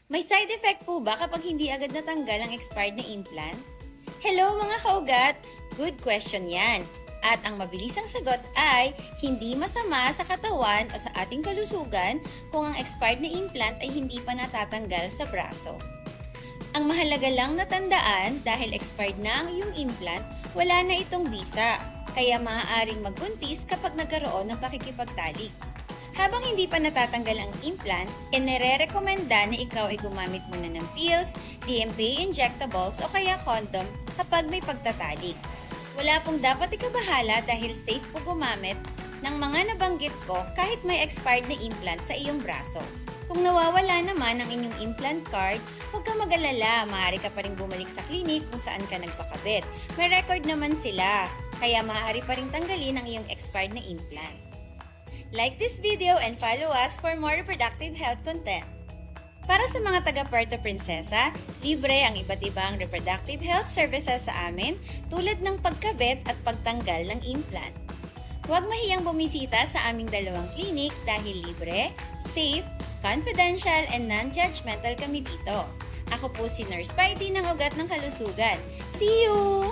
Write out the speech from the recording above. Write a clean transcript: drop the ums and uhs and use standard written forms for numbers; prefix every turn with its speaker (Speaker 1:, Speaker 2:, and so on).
Speaker 1: May side effect po ba kapag hindi agad natanggal ang expired na implant? Hello mga kaugat! Good question yan. At ang mabilisang sagot ay hindi masama sa katawan o sa ating kalusugan kung ang expired na implant ay hindi pa natatanggal sa braso. Ang mahalaga lang natandaan dahil expired na ang iyong implant, wala na itong visa, kaya maaaring magbuntis kapag nagkaroon ng pakikipagtalik. Habang hindi pa natatanggal ang implant, nire-rekomenda na ikaw ay gumamit muna ng pills, DMPA injectables o kaya condom kapag may pagtatalik. Wala pong dapat ikabahala dahil safe po gumamit ng mga nabanggit ko kahit may expired na implant sa iyong braso. Kung nawawala naman ang inyong implant card, huwag ka mag-alala, maaari ka pa rin bumalik sa clinic kung saan ka nagpakabit. May record naman sila, kaya maaari pa rin tanggalin ang iyong expired na implant. Like this video and follow us for more reproductive health content. Para sa mga taga Puerto Princesa, libre ang iba't ibang reproductive health services sa amin tulad ng pagkabit at pagtanggal ng implant. Huwag mahiyang bumisita sa aming dalawang clinic dahil libre, safe, confidential, and non-judgmental kami dito. Ako po si Nurse Spidey ng Ugat ng Kalusugan. See you!